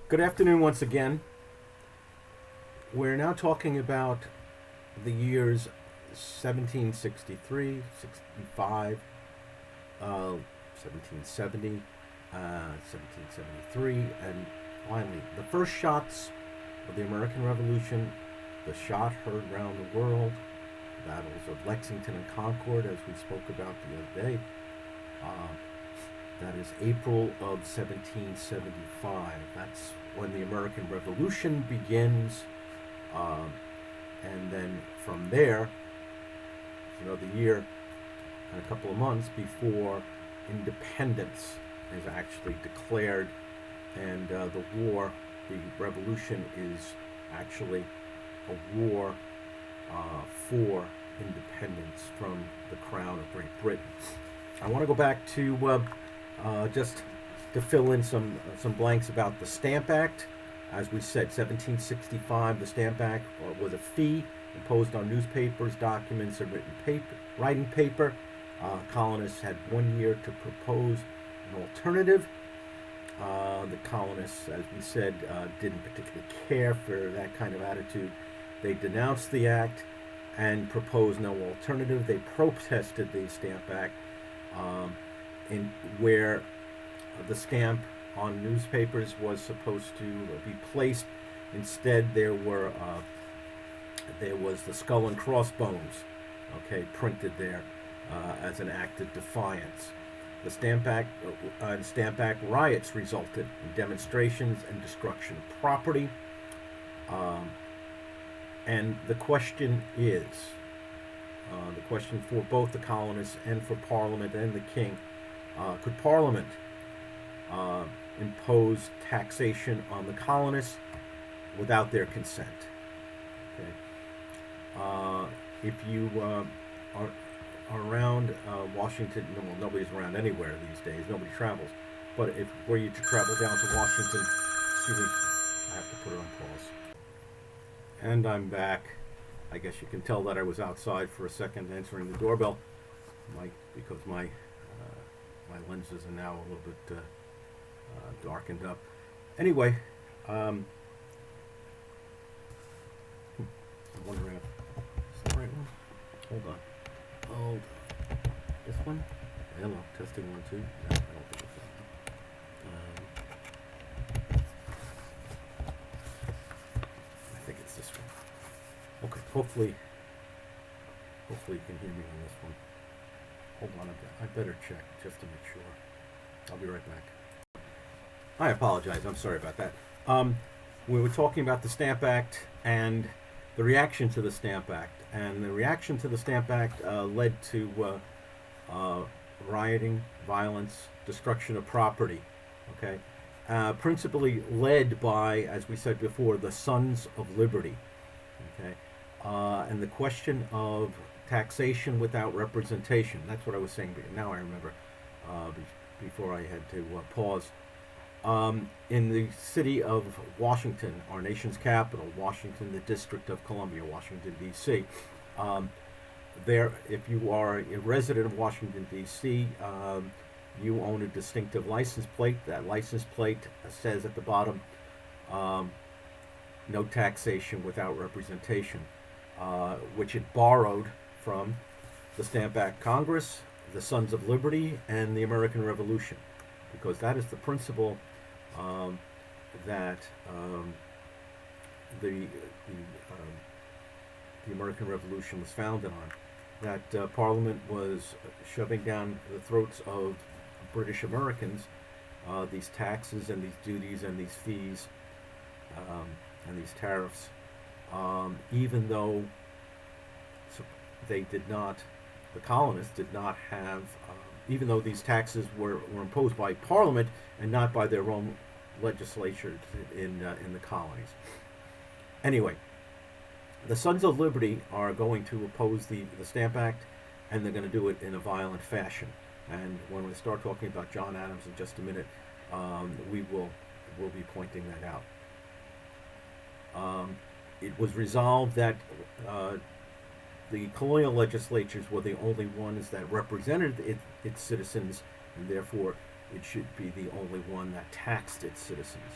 Good afternoon once again. We're now talking about the years 1763, 65, 1770, 1773, and finally the first shots of the American Revolution, the shot heard round the world, the battles of Lexington and Concord, as we spoke about the other day. Uh, that is April of 1775. That's when the American Revolution begins. Um, and then from there, the year and a couple of months before independence is actually declared, and the war, the revolution, is actually a war for independence from the crown of Great Britain. I want to go back to just to fill in some blanks about the Stamp Act. As we said, 1765, the Stamp Act was a fee imposed on newspapers, documents, and writing paper. Colonists had 1 year to propose an alternative. The colonists, as we said, didn't particularly care for that kind of attitude. They denounced the act and proposed no alternative. They protested the Stamp Act, in where the stamp on newspapers was supposed to be placed. Instead, there was the skull and crossbones, printed there as an act of defiance. The Stamp Act riots resulted in demonstrations and destruction of property. And the question for both the colonists and for Parliament and the King, could Parliament impose taxation on the colonists without their consent? If you are around Washington, well, nobody's around anywhere these days. Nobody travels. But if were you to travel down to Washington, excuse me, I have to put it on pause. And I'm back. I guess you can tell that I was outside for a second answering the doorbell, because my lenses are now a little bit darkened up. Anyway, I'm wondering, is that the right one? Hold on. This one? Hello, testing 1, 2. No, I don't think it's that one. I think it's this one. Okay, hopefully you can hear me on this one. Hold on, I better check just to make sure. I'll be right back. I apologize. I'm sorry about that. We were talking about the Stamp Act and the reaction to the Stamp Act. And the reaction to the Stamp Act led to rioting, violence, destruction of property. Principally led by, as we said before, the Sons of Liberty. And the question of taxation without representation. That's what I was saying. Now I remember. Before I had to pause. In the city of Washington, our nation's capital, Washington, the District of Columbia, Washington, D.C. There, if you are a resident of Washington, D.C., you own a distinctive license plate. That license plate says at the bottom, no taxation without representation, which it borrowed from the Stamp Act Congress, the Sons of Liberty, and the American Revolution, because that is the principle that the American Revolution was founded on. That Parliament was shoving down the throats of British Americans these taxes and these duties and these fees and these tariffs, even though they did not, the colonists did not have, even though these taxes were imposed by Parliament and not by their own legislatures in the colonies. Anyway, the Sons of Liberty are going to oppose the Stamp Act, and they're going to do it in a violent fashion. And when we start talking about John Adams in just a minute, we'll be pointing that out. It was resolved that the colonial legislatures were the only ones that represented its citizens, and therefore it should be the only one that taxed its citizens.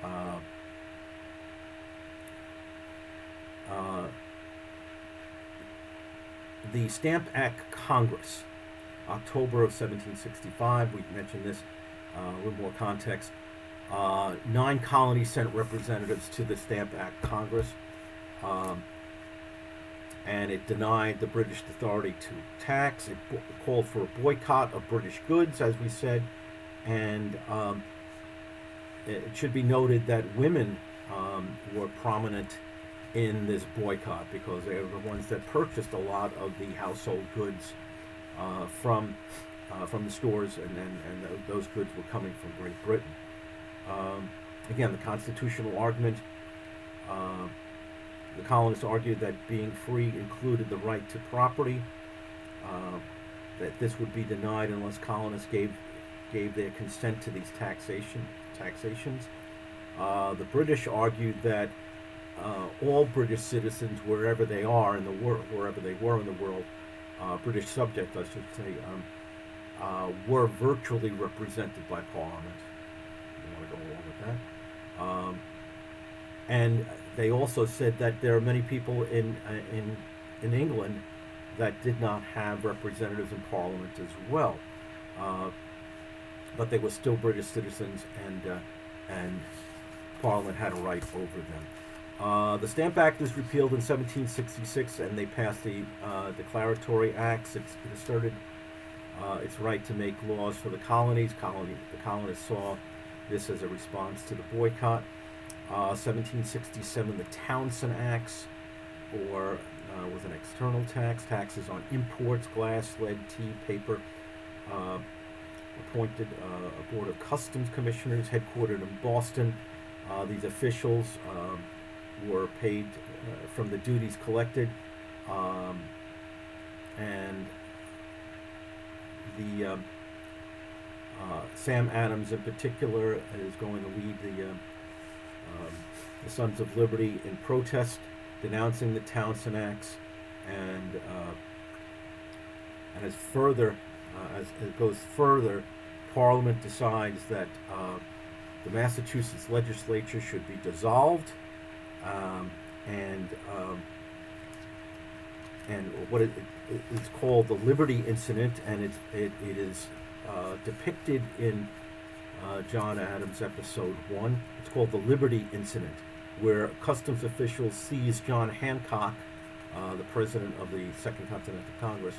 Uh, uh, the Stamp Act Congress, October of 1765. We mentioned this, a little more context. 9 colonies sent representatives to the Stamp Act Congress, um, and it denied the British authority to tax. It called for a boycott of British goods, as we said, and it should be noted that women were prominent in this boycott because they were the ones that purchased a lot of the household goods from the stores, and those goods were coming from Great Britain. Again, the constitutional argument. The colonists argued that being free included the right to property, that this would be denied unless colonists gave their consent to these taxations. The British argued that all British citizens, wherever they are in the world, wherever they were in the world, British subjects, I should say, were virtually represented by Parliament. I want to go along with that. And they also said that there are many people in England that did not have representatives in Parliament as well, but they were still British citizens, and Parliament had a right over them. The Stamp Act was repealed in 1766, and they passed the Declaratory Acts. It asserted its right to make laws for the colonies. The colonists saw this as a response to the boycott. 1767, the Townshend Acts, or was an external taxes on imports, glass, lead, tea, paper. Appointed a board of customs commissioners headquartered in Boston. These officials were paid from the duties collected, and the Sam Adams in particular is going to lead the Sons of Liberty in protest, denouncing the Townshend Acts, and as further as it goes further, Parliament decides that the Massachusetts legislature should be dissolved, and what it's called the Liberty Incident, and it is depicted in John Adams episode 1. It's called the Liberty Incident, where customs officials seized John Hancock, the president of the Second Continental Congress,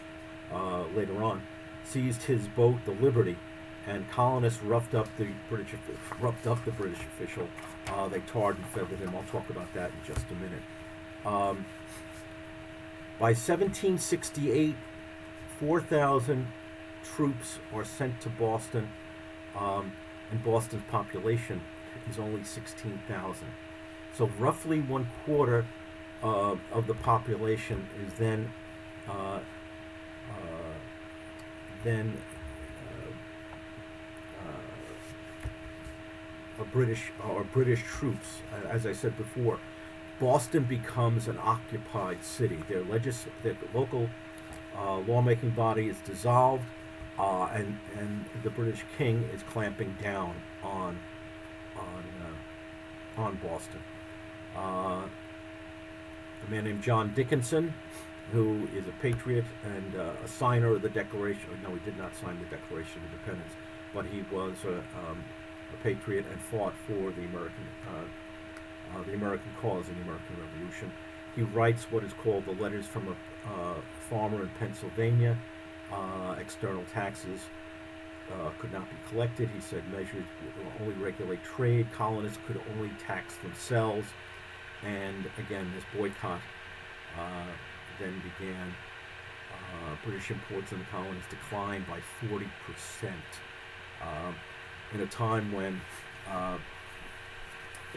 later on, seized his boat, the Liberty, and colonists roughed up the British official. They tarred and feathered him. I'll talk about that in just a minute. By 1768, 4,000 troops are sent to Boston, and Boston's population is only 16,000. So roughly 1/4 of the population is then British troops. As I said before, Boston becomes an occupied city. Their local lawmaking body is dissolved, and the British king is clamping down on Boston. A man named John Dickinson, who is a patriot and a signer of the Declaration. No, he did not sign the Declaration of Independence, but he was a patriot and fought for the American cause in the American Revolution. He writes what is called the Letters from a Farmer in Pennsylvania. External taxes could not be collected. He said measures would only regulate trade. Colonists could only tax themselves. And again, this boycott then began. British imports in the colonies declined by 40%. In a time when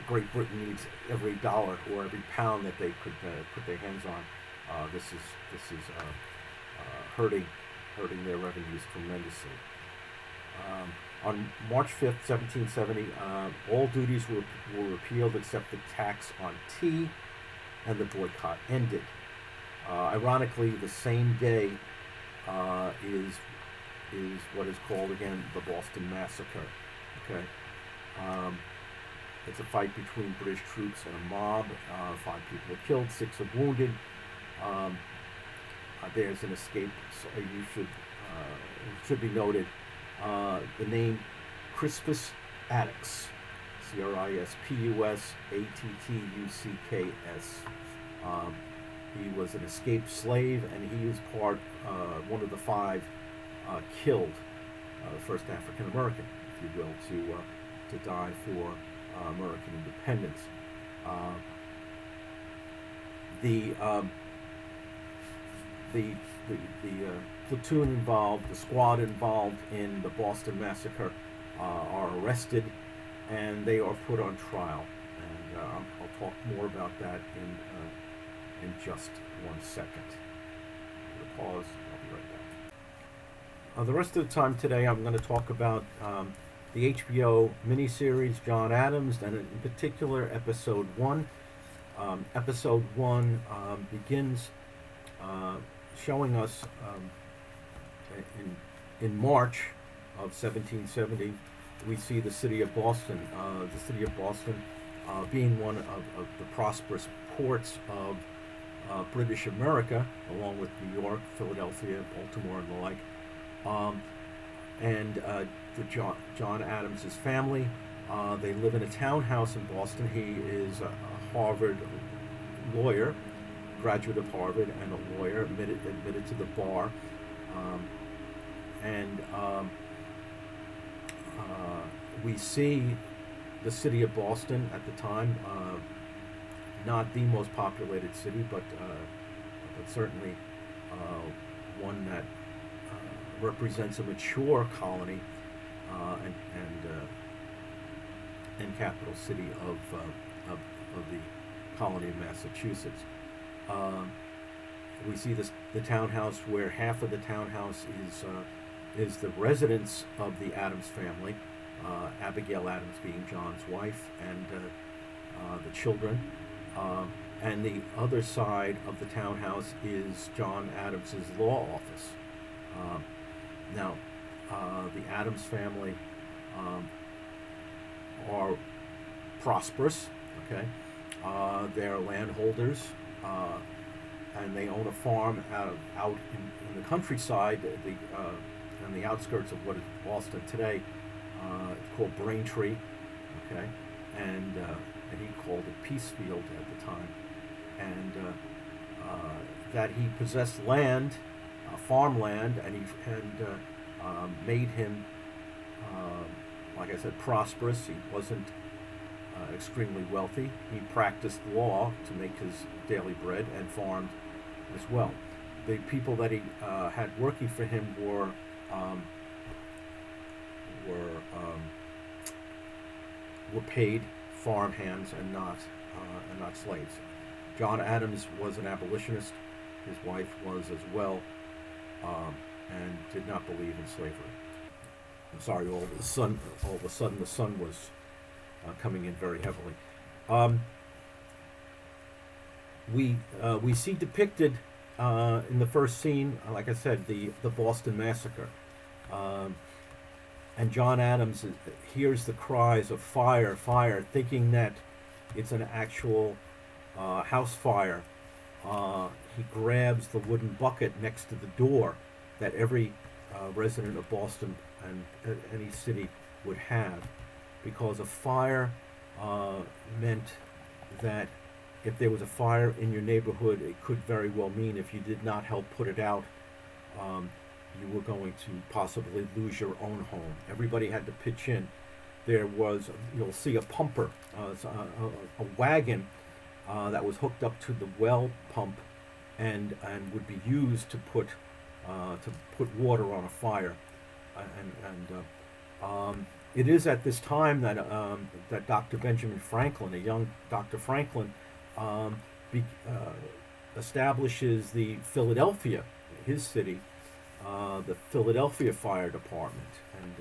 Great Britain needs every dollar or every pound that they could put their hands on, this is hurting their revenues tremendously. On March 5th, 1770, all duties were repealed except the tax on tea, and the boycott ended. Ironically, the same day is what is called again the Boston Massacre. Okay, It's a fight between British troops and a mob. 5 people are killed, 6 are wounded. Um, there's an escape. So it should be noted. The name Crispus Attucks, Crispus Attucks. He was an escaped slave, and he was one of the 5 killed, the first African American, if you will, to die for American independence. Uh, the um, the platoon involved, the squad involved in the Boston Massacre, are arrested, and they are put on trial. And I'll talk more about that in just 1 second. I'm going to pause. I'll be right back. The rest of the time today, I'm going to talk about the HBO miniseries John Adams, and in particular, Episode 1. Episode 1 begins showing us in March of 1770, we see the city of Boston. The city of Boston being one of the prosperous ports of British America, along with New York, Philadelphia, Baltimore, and the like. John Adams's family, they live in a townhouse in Boston. He is a Harvard lawyer, graduate of Harvard, and a lawyer, admitted to the bar. We see the city of Boston at the time, not the most populated city, but certainly one that represents a mature colony and capital city of the colony of Massachusetts. We see the townhouse, where half of the townhouse is the residence of the Adams family, Abigail Adams being John's wife, and the children. And the other side of the townhouse is John Adams's law office. Now, the Adams family are prosperous. Okay, they're landholders, and they own a farm out in the countryside, on the outskirts of what is Boston today. It's called Braintree. Okay, and he called it Peacefield at the time, and that he possessed land, farmland, and made him, like I said, prosperous. He wasn't extremely wealthy. He practiced law to make his daily bread and farmed as well. The people that he had working for him were paid farm hands and not slaves. John Adams was an abolitionist. His wife was as well, and did not believe in slavery. I'm sorry, all of a sudden the sun was coming in very heavily. We see depicted in the first scene, like I said, the Boston Massacre. And John Adams hears the cries of fire, fire, thinking that it's an actual house fire. He grabs the wooden bucket next to the door that every resident of Boston and any city would have, because a fire meant that if there was a fire in your neighborhood, it could very well mean, if you did not help put it out, you were going to possibly lose your own home. Everybody had to pitch in. There was, you'll see a pumper, a wagon that was hooked up to the well pump, and would be used to put water on a fire. It is at this time that that Dr. Benjamin Franklin, a young Dr. Franklin, establishes the Philadelphia, his city, the Philadelphia Fire Department, and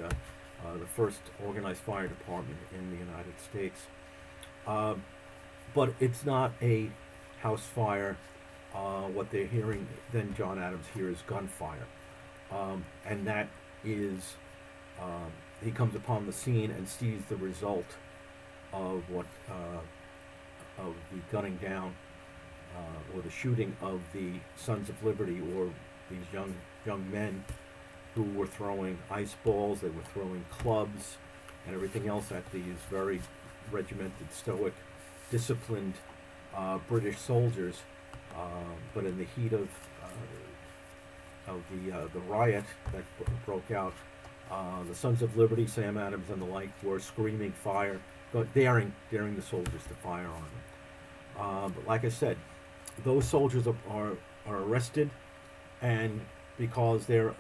the first organized fire department in the United States. But it's not a house fire. What they're hearing, then John Adams hears gunfire. And that is, he comes upon the scene and sees the result of of the gunning down or the shooting of the Sons of Liberty, or these young men who were throwing ice balls, they were throwing clubs and everything else at these very regimented, stoic, disciplined British soldiers. But in the heat of the riot that broke out, the Sons of Liberty, Sam Adams and the like, were screaming fire, daring the soldiers to fire on them. But like I said, those soldiers are arrested, and because they're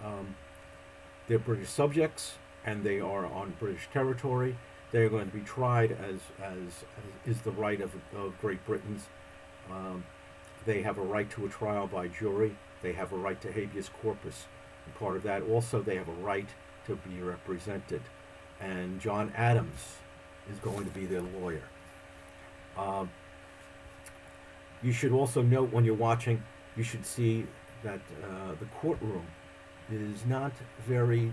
British subjects and they are on British territory, they're going to be tried as is the right of Great Britain's. They have a right to a trial by jury. They have a right to habeas corpus. And part of that also, they have a right to be represented. And John Adams is going to be their lawyer. You should also note, when you're watching, you should see that the courtroom is not very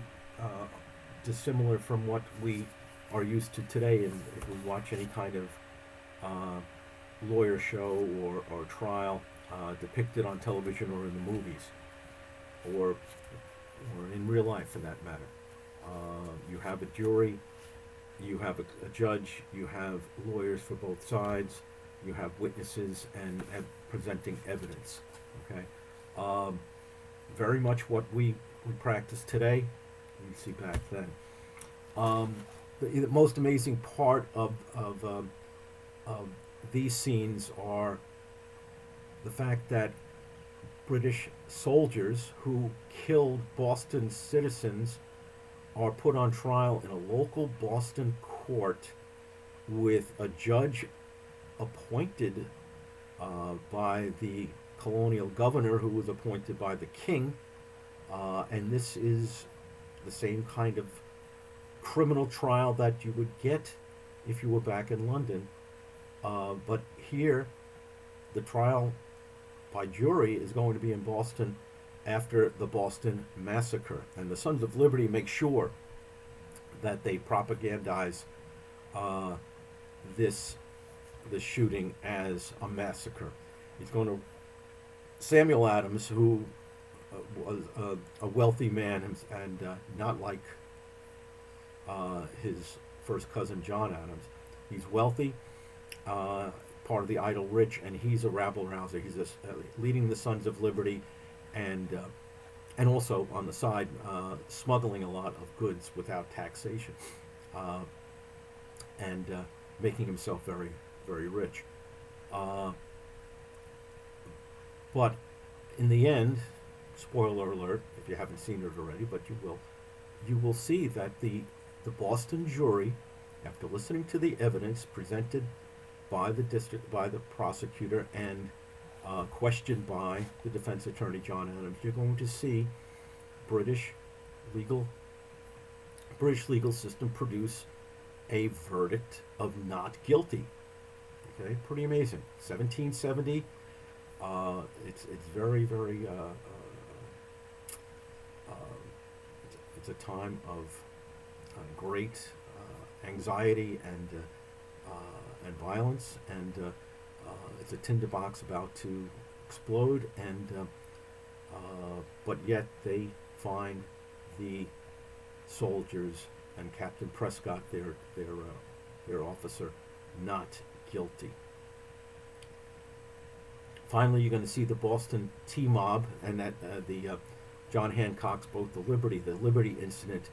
dissimilar from what we are used to today. And if we watch any kind of lawyer show or trial depicted on television or in the movies, or in real life for that matter, you have a jury, you have a judge, you have lawyers for both sides, you have witnesses and presenting evidence. Okay, very much what we practice today, we see back then. The most amazing part of these scenes are the fact that British soldiers who killed Boston citizens are put on trial in a local Boston court with a judge appointed by the colonial governor, who was appointed by the king. And this is the same kind of criminal trial that you would get if you were back in London. But here, the trial by jury is going to be in Boston after the Boston Massacre. And the Sons of Liberty make sure that they propagandize this shooting as a massacre. He's going to Samuel Adams, who was a wealthy man and not like his first cousin John Adams. He's wealthy, part of the idle rich, and he's a rabble rouser. He's leading the Sons of Liberty, and also on the side smuggling a lot of goods without taxation, and making himself very, very rich. But in the end, spoiler alert if you haven't seen it already, but you will see that the Boston jury, after listening to the evidence presented by the prosecutor and questioned by the defense attorney John Adams, you're going to see British legal system produce a verdict of not guilty. Okay, pretty amazing. 1770. It's very, very. It's a time of great anxiety and violence, and it's a tinderbox about to explode, and but yet they find the soldiers and Captain Prescott, their officer, not guilty. Finally, you're going to see the Boston T-mob, and that the John Hancock's boat, the Liberty incident,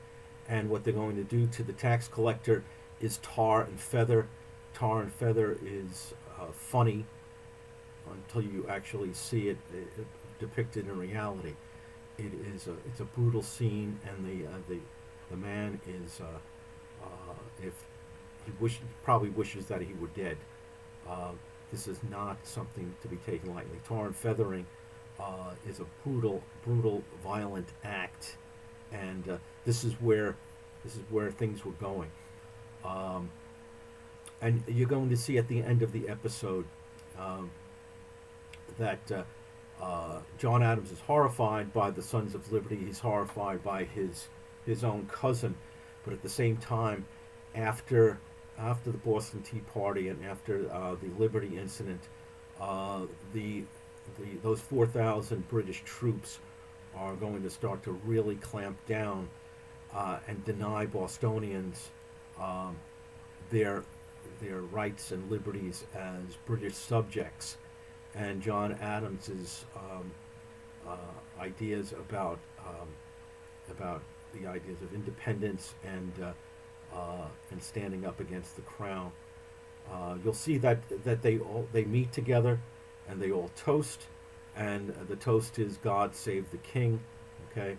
and what they're going to do to the tax collector is tar and feather. Tar and feather is funny until you actually see it depicted in reality. It's a brutal scene, and the man is if he probably wishes that he were dead. This is not something to be taken lightly. Tar and feathering is a brutal, violent act, and this is where things were going. And you're going to see at the end of the episode that John Adams is horrified by the Sons of Liberty. He's horrified by his own cousin, but at the same time, after after the Boston Tea Party and after the Liberty Incident, uh, the, those 4,000 British troops are going to start to really clamp down and deny Bostonians um, their rights and liberties as British subjects. And John Adams's ideas about the ideas of independence and standing up against the crown. You'll see that they meet together and they all toast, and the toast is "God save the King." Okay,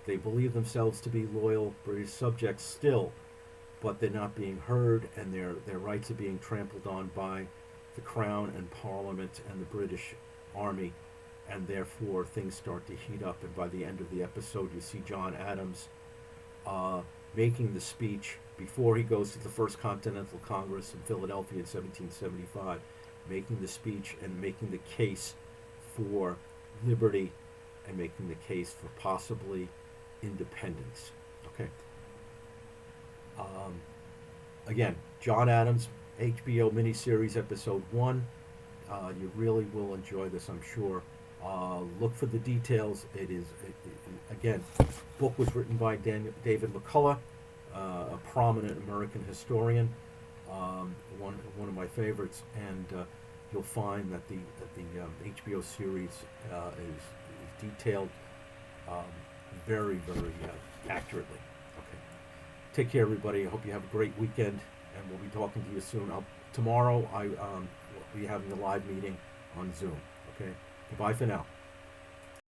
they believe themselves to be loyal British subjects still, but they're not being heard, and their rights are being trampled on by the Crown and Parliament and the British Army, and therefore things start to heat up. And by the end of the episode, you see John Adams making the speech before he goes to the First Continental Congress in Philadelphia in 1775, making the speech and making the case for liberty and making the case for possibly independence. Okay. Again, John Adams, HBO miniseries, episode 1. You really will enjoy this, I'm sure. Look for the details. Again, book was written by David McCullough, a prominent American historian, one of my favorites, and you'll find that the HBO series is detailed very, very accurately. Okay. Take care, everybody. I hope you have a great weekend, and we'll be talking to you soon. Tomorrow, I will be having a live meeting on Zoom. Okay. Goodbye for now.